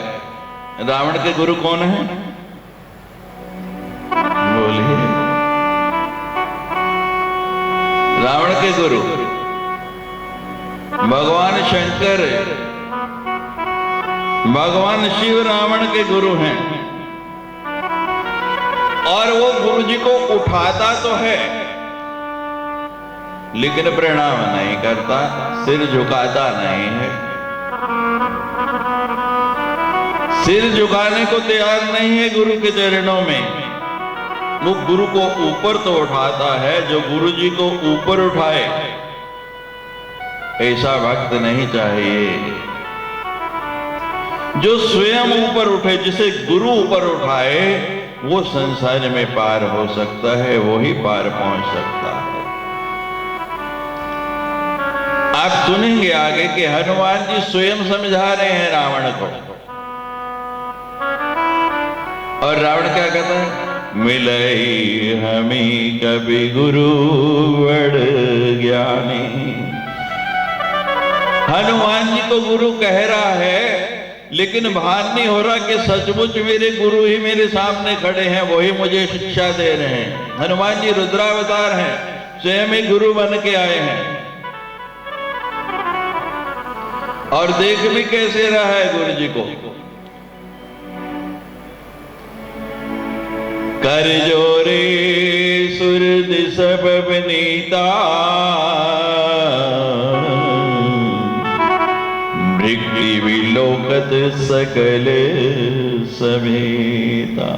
रावण के गुरु कौन है? बोलिए। रावण के गुरु भगवान शंकर, भगवान शिव रावण के गुरु हैं। और वो गुरु जी को उठाता तो है लेकिन प्रणाम नहीं करता, सिर झुकाता नहीं है, सिर झुकाने को तैयार नहीं है गुरु के चरणों में। वो गुरु को ऊपर तो उठाता है, जो गुरु जी को ऊपर उठाए ऐसा भक्त नहीं चाहिए। जो स्वयं ऊपर उठे, जिसे गुरु ऊपर उठाए, वो संसार में पार हो सकता है, वो ही पार पहुंच सकता है। आप सुनेंगे आगे कि हनुमान जी स्वयं समझा रहे हैं रावण को। और रावण क्या कहता है? मिलई हमें कभी गुरु बड़ ज्ञानी। हनुमान जी को गुरु कह रहा है, लेकिन भान नहीं हो रहा कि सचमुच मेरे गुरु ही मेरे सामने खड़े हैं, वही मुझे शिक्षा दे रहे हैं। हनुमान जी रुद्रावतार हैं, स्वयं ही गुरु बन के आए हैं। और देख भी कैसे रहा है गुरु जी को? कर जोरे सुरद सब बनीता, भृगु विलोकत सकल समेता।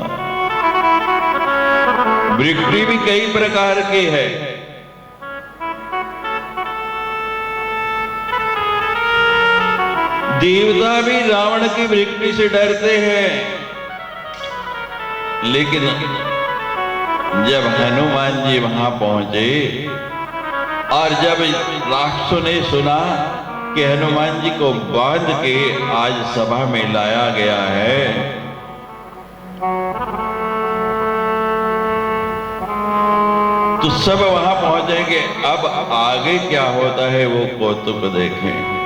भृगु भी कई प्रकार के है। देवता भी रावण की भृगु से डरते हैं। लेकिन जब हनुमान जी वहां पहुंचे और जब राक्षसों ने सुना कि हनुमान जी को बांध के आज सभा में लाया गया है, तो सब वहां पहुंचेंगे। अब आगे क्या होता है वो कौतुक देखें।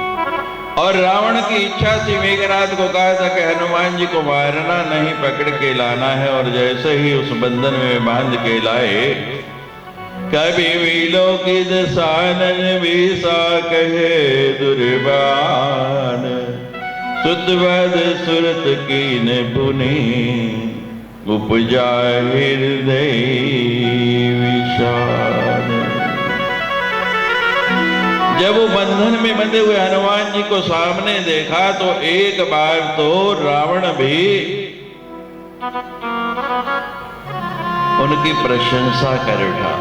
और रावण की इच्छा थी, मेघनाथ को कहा था कि हनुमान जी को मारना नहीं, पकड़ के लाना है। और जैसे ही उस बंधन में बांध के लाए, कभी विलोकित सानन विसा कहे दुर्बान, सुतवद सुरत कीन पुनि, उपजा हृदय विषाद। जब वो बंधन में बंधे हुए हनुमान जी को सामने देखा तो एक बार तो रावण भी उनकी प्रशंसा कर उठा।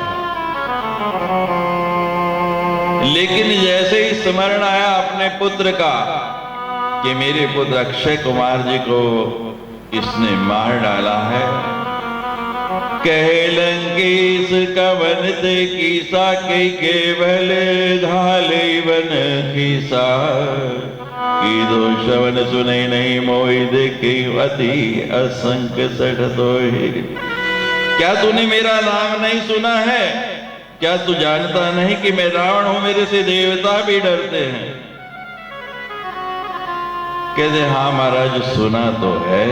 लेकिन जैसे ही स्मरण आया अपने पुत्र का कि मेरे पुत्र अक्षय कुमार जी को इसने मार डाला है, कहे लंकेश कवन ते कीसा के केवल घाले वन कीसा, की दो शवन सुने नहीं मोहि देखे अति असंख्य सठ दोहे। क्या तूने मेरा नाम नहीं सुना है? क्या तू जानता नहीं कि मैं रावण हूं, मेरे से देवता भी डरते हैं? कहते हाँ महाराज सुना तो है।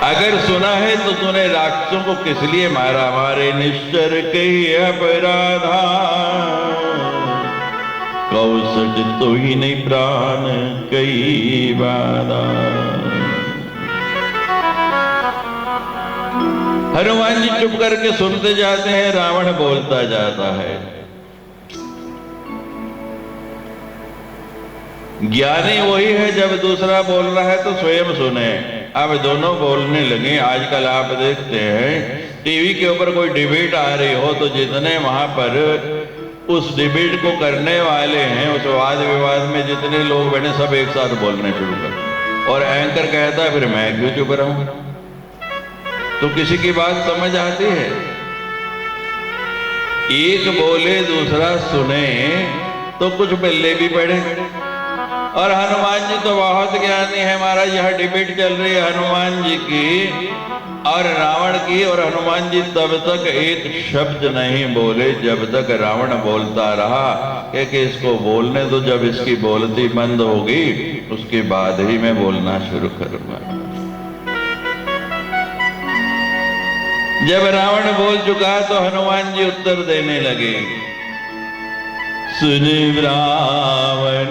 अगर सुना है तो तूने राक्षसों को किस लिए मारा? मारे निश्चर के अपराधा, कौशट तो ही नहीं प्राण कई बाधा। हनुमान जी चुप करके सुनते जाते हैं, रावण बोलता जाता है। ज्ञानी वही है जब दूसरा बोल रहा है तो स्वयं सुने। अब दोनों बोलने लगे। आजकल आप देखते हैं टीवी के ऊपर कोई डिबेट आ रही हो तो जितने वहां पर उस डिबेट को करने वाले हैं, उस वाद विवाद में जितने लोग बैठे सब एक साथ बोलने शुरू कर, और एंकर कहता है फिर मैं क्यों चुप रहूं। तो किसी की बात समझ आती है? एक बोले दूसरा सुने तो कुछ बल्ले भी पड़े। और हनुमान जी तो बहुत ज्ञानी है महाराज। यह डिबेट चल रही है हनुमान जी की और रावण की, और हनुमान जी तब तक एक शब्द नहीं बोले जब तक रावण बोलता रहा कि इसको बोलने दो, जब इसकी बोलती बंद होगी उसके बाद ही मैं बोलना शुरू करूंगा। जब रावण बोल चुका तो हनुमान जी उत्तर देने लगे। सुन रावण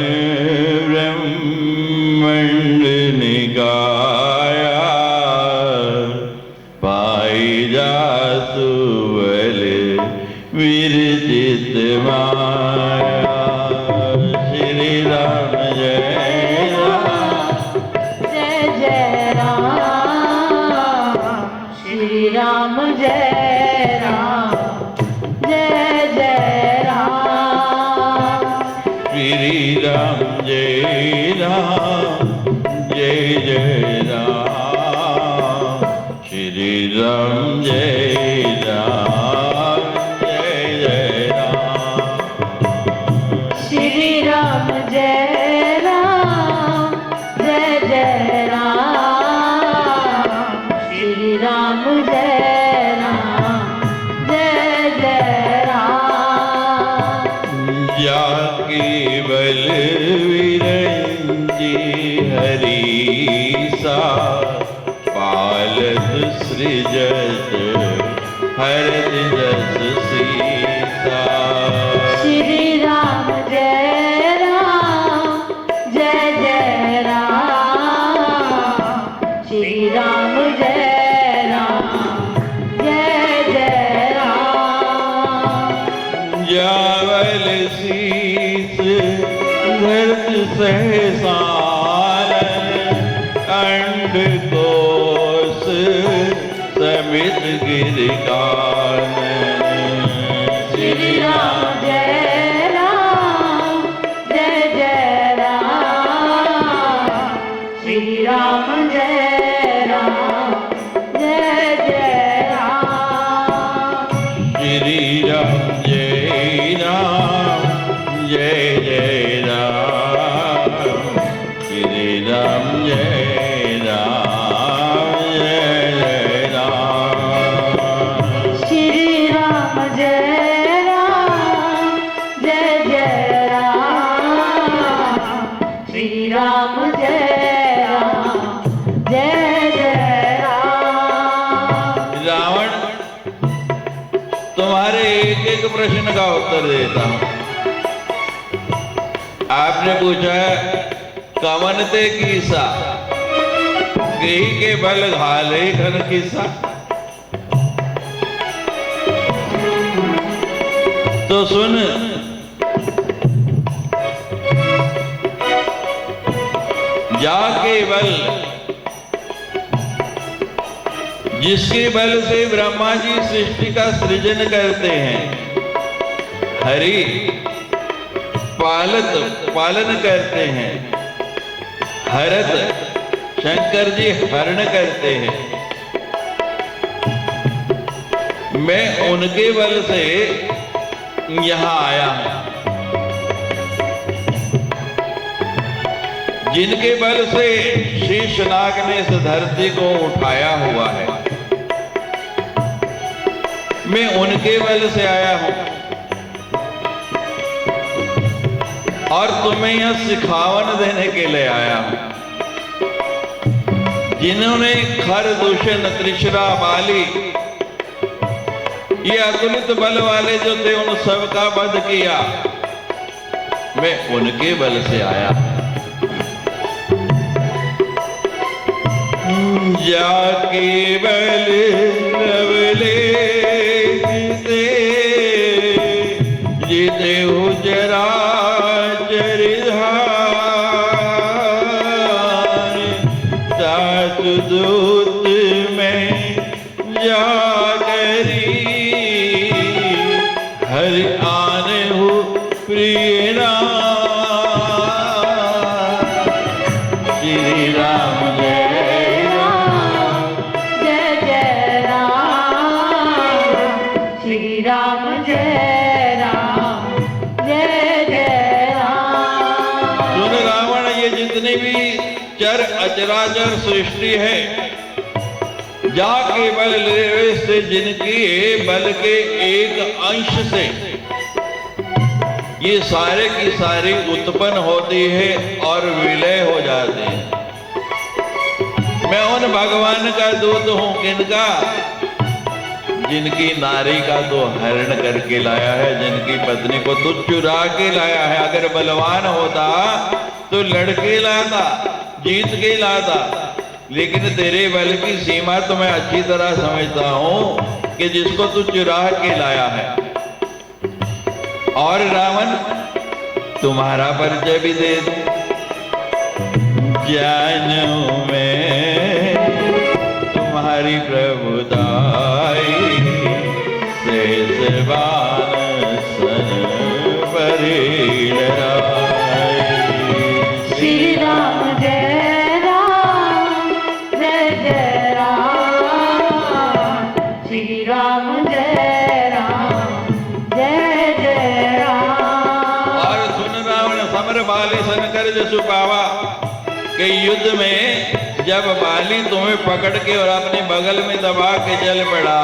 ब्रह्मांड निकाया, पाई जासु बल विरचित माया। श्री राम जय राम, जय जय राम, श्री राम जय राम, जय जय राम, श्री राम जय राम, जय जय राम, श्री राम जय राम, जय जय राम, श्री राम जय राम, जय जय राम, श्री राम जय राम, जय जय राम। जाके बल विरंजी हरीसा, पालत सृजत हरत जस सीसा। श्री राम जय राम, जय जय राम, श्री राम जय राम, जय जय राम। जावल शीस धरत सहसान, अंड कोस समित गिरकान। श्री राम जय राम, जय जय राम, श्री राम जय राम, जय जय राम। श्री राम जय राम, जय जय राम, श्री राम जय राम, जय जय राम। श्री राम जय राम, जय जय राम, श्री राम जय राम, जय जय राम। रावण, तुम्हारे एक एक प्रश्न का उत्तर देता हूं। आपने पूछा कवनते कीसा, गेही के बल घाले घन किसा। तो सुन, जाके बल, जिसके बल से ब्रह्मा जी सृष्टि का सृजन करते हैं, हरि पालन करते हैं, हरत शंकर जी हरण करते हैं। मैं उनके बल से यहां आया हूं, जिनके बल से शीशनाग ने इस धरती को उठाया हुआ है। मैं उनके बल से आया हूं और तुम्हें यह सिखावन देने के लिए आया हूं। जिन्होंने खर, दूषण, त्रिशरा, बाली, ये अतुलित बल वाले जो थे उन सबका वध किया, मैं उनके बल से आया। जाके बल रव दूत में जागरी हरि आने हो प्रिय राम। श्री राम जय राम जय जय राम। श्री राम जय राम जय जय राम। सुन रावण, ये जितनी भी चर अचराचर सृष्टि है, जा केवल लेवे से जिनकी बल के एक अंश से ये सारे की सारी उत्पन्न होती है और विलय हो जाती है। मैं उन भगवान का दूत हूं, किनका? जिनकी नारी का तो हरण करके लाया है, जिनकी पत्नी को तो चुरा के लाया है। अगर बलवान होता तो लड़के लाता, जीत के लाता, लेकिन तेरे बल की सीमा तो मैं अच्छी तरह समझता हूं कि जिसको तू चुरा के लाया है। और रावण, तुम्हारा परिचय भी दे दूं। जानू मैं तुम्हारी प्रभुताई, शेषवान सन परिणराई। श्री राम जय राम जय जय राम। श्री राम जय राम जय जय राम। और सुन रावण, समर बाली सनकर जसु पावा के युद्ध में जब बाली तुम्हें पकड़ के और अपने बगल में दबा के चल पड़ा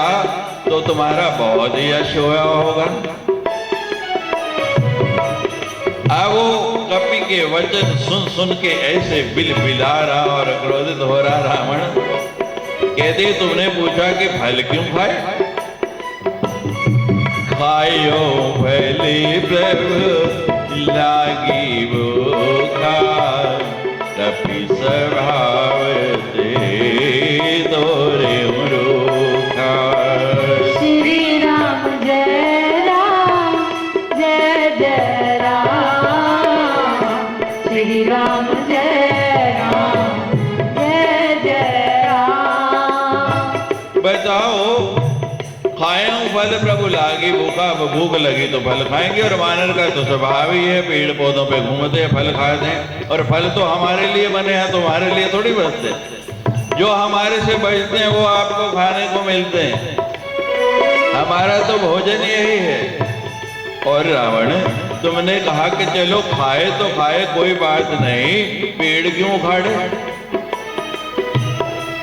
तो तुम्हारा बहुत ही यश हुआ होगा। अब वो कपि के वचन सुन सुन के ऐसे बिलबिला रहा और क्रोधित हो रहा रावण। कहते, तुमने पूछा कि फल क्यों खाए? खायो फली प्रभु लागी भूखा, तपि स्वभाव ते तोरे मूर्खा। श्री राम जय जय राम। श्री राम जय जय राम। बताओ, खाएं फल प्रभु लागी भूखा, अब भूख लगी तो फल खाएंगे। और वानर का तो स्वभाव ही है, पेड़ पौधों पे घूमते हैं, फल खाते हैं। और फल तो हमारे लिए बने हैं, तुम्हारे लिए थोड़ी बचते। जो हमारे से बचते हैं वो आपको खाने को मिलते हैं। हमारा तो भोजन यही है। और रावण, तुमने कहा कि चलो खाए तो खाए, कोई बात नहीं, पेड़ क्यों उखाड़े?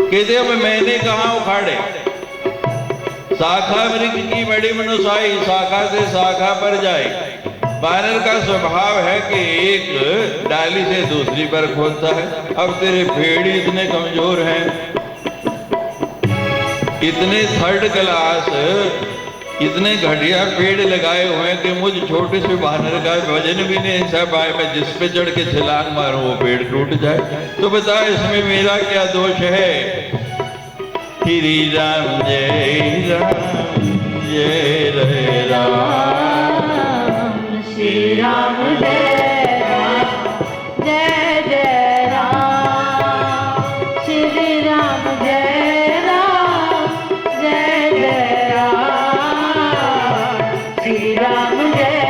कहते अब मैंने कहा उखाड़े? शाखा वृक्ष की बड़ी मनुष्याई, शाखा से शाखा पर जाए। वानर का स्वभाव है कि एक डाली से दूसरी पर खोदता है। अब तेरे पेड़ इतने कमजोर हैं, इतने थर्ड क्लास, इतने घटिया पेड़ लगाए हुए हैं कि मुझ छोटे से वानर का वजन भी नहीं ऐसा पाए मैं जिस पे चढ़ के छलांग मारूं वो पेड़ टूट जाए। तो बता, इसमें मेरा क्या दोष है? श्री राम जय राम। श्री राम जय जय राम। श्री राम जय जय राम। श्री राम जय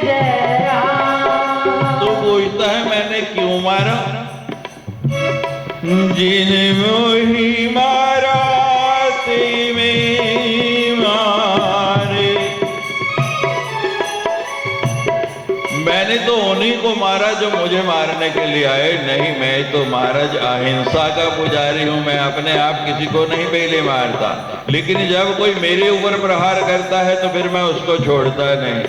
जय राम। तो पूछता है, मैंने क्यों मारा? जिन मोही मारा ते में मारे। मैंने तो उन्हीं को मारा जो मुझे मारने के लिए आए। नहीं, मैं तो महाराज अहिंसा का पुजारी हूं, मैं अपने आप किसी को नहीं पहले मारता। लेकिन जब कोई मेरे ऊपर प्रहार करता है तो फिर मैं उसको छोड़ता नहीं।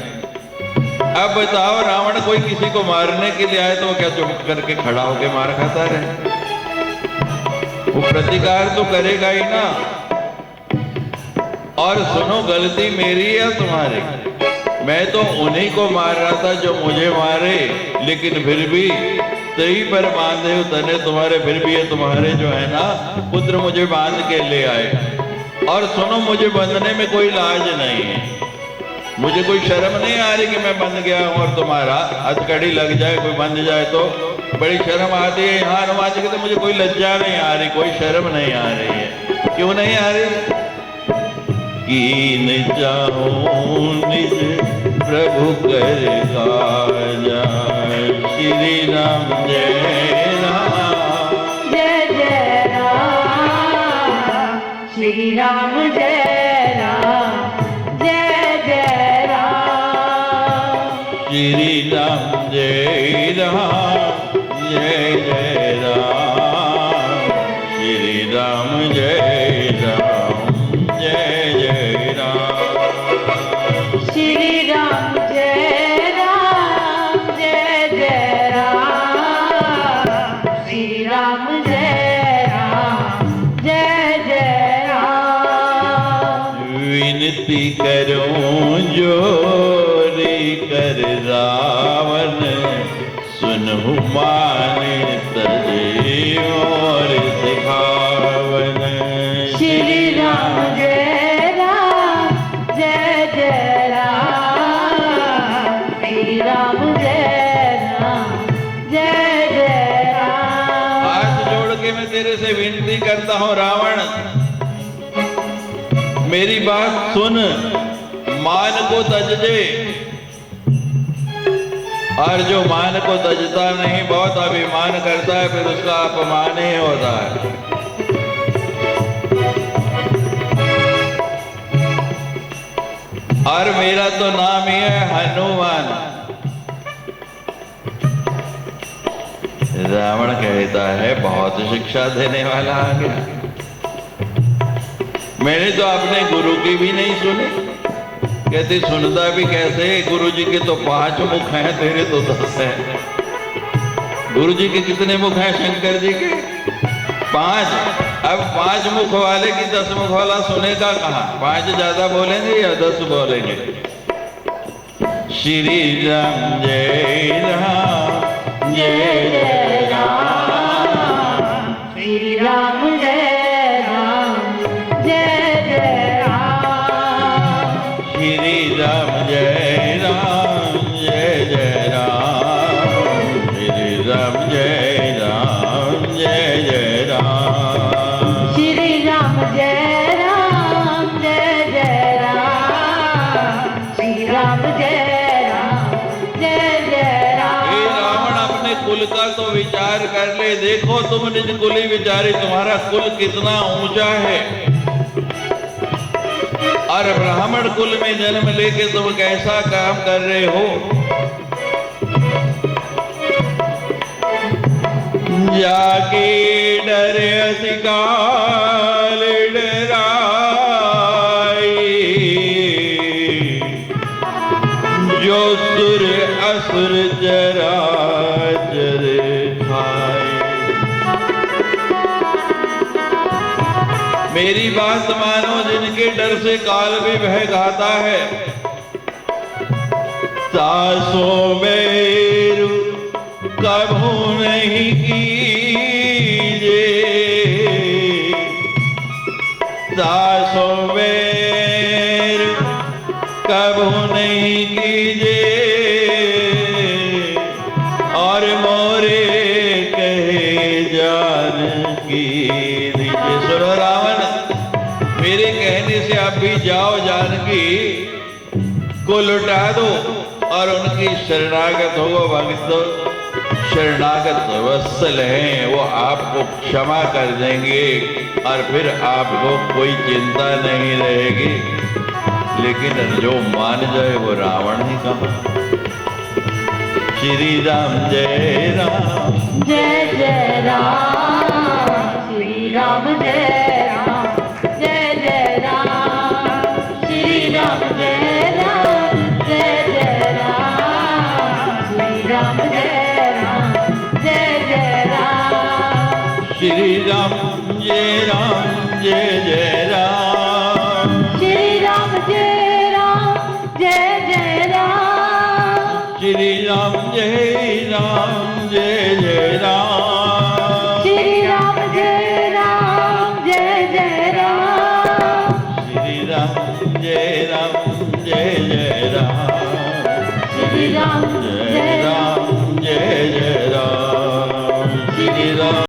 अब बताओ, रावण कोई किसी को मारने के लिए आए तो वो क्या चुप करके खड़ा होके मार खाता रहे? वो प्रतिकार तो करेगा ही ना। और सुनो, गलती मेरी है तुम्हारी? मैं तो उन्हीं को मार रहा था जो मुझे मारे, लेकिन फिर भी तही पर बांधे तने तुम्हारे, फिर भी ये तुम्हारे जो है ना पुत्र मुझे बांध के ले आए। और सुनो, मुझे बंधने में कोई लाज नहीं है, मुझे कोई शर्म नहीं आ रही कि मैं बंध गया हूं और तुम्हारा हथकड़ी लग जाए, कोई बंध जाए तो बड़ी शर्म आती है। यहाँ हनुमान जी कहते मुझे कोई लज्जा नहीं आ रही, कोई शर्म नहीं आ रही है। क्यों नहीं आ रही? कीन चाहूं निज प्रभु कर काजा, श्री राम जय राम जय जय राम, श्री राम जय राम जय जय राम, श्री राम जय राम जय जय राम, श्री राम जय राम जय जय राम, श्री राम जय राम जय जय राम, श्री राम जय राम जय जय राम। विनती करूं जोरी कर रावण, सुनहु माने तजे और सिखावन, श्री राम जय राम जय जय राम, श्री राम जय राम जय जय राम। हाथ जोड़ के मैं तेरे से विनती करता हूं रावण, मेरी बात सुन, मान को तज दे। और जो मान को तजता नहीं, बहुत अभिमान करता है, फिर उसका अपमान ही होता है। और मेरा तो नाम ही है हनुमान। रावण कहता है बहुत शिक्षा देने वाला आ गया। मैंने तो अपने गुरु की भी नहीं सुनी। कहती सुनता भी कैसे, गुरु जी के तो 5 मुख हैं, तेरे तो 10 हैं। गुरु जी के कितने मुख हैं? शंकर जी के 5। अब 5 मुख वाले की 10 मुख वाला सुनेगा कहाँ? 5 ज्यादा बोलेंगे या 10 बोलेंगे? श्री राम जय राम जय जय राम, श्री राम जय राम जय जय राम, श्री राम जय राम जय जय राम, श्री राम जय राम जय जय राम, श्री राम जय राम जय जय राम, श्री राम जय राम जय जय राम। हे रावण, अपने कुल का तो विचार कर ले। देखो तुम निज कुली विचारी, तुम्हारा कुल कितना ऊंचा है। और ब्राह्मण कुल में जन्म लेके तुम कैसा काम कर रहे हो? जाके डर अधिकाल डराई, जो सुर असुर चराचर खाए। मेरी बात मानो, जिनके डर से काल भी बह गाता है। सासों मेरु कभू नहीं कीजे, सासों मेरु कभू नहीं कीजे, और मोरे कहे जान की दीजिए। सुनो रावण, मेरे कहने से आप भी जाओ, जानकी को लुटा दो और उनकी शरणागत हो। वो भक्त शरणागत वत्सल हैं, वो आपको क्षमा कर देंगे और फिर आपको कोई चिंता नहीं रहेगी। लेकिन जो मान जाए वो रावण ही कहा। श्री राम जय राम जय जय राम, श्री राम जय राम जय जय राम, श्री राम जय राम जय जय राम, श्री राम जय राम जय जय राम, श्री राम जय राम जय जय राम, श्री राम जय राम जय जय राम, श्री राम जय राम जय जय राम, श्री राम जय राम जय जय राम, श्री राम जय राम जय जय राम, श्री राम जय राम जय जय राम। जी राम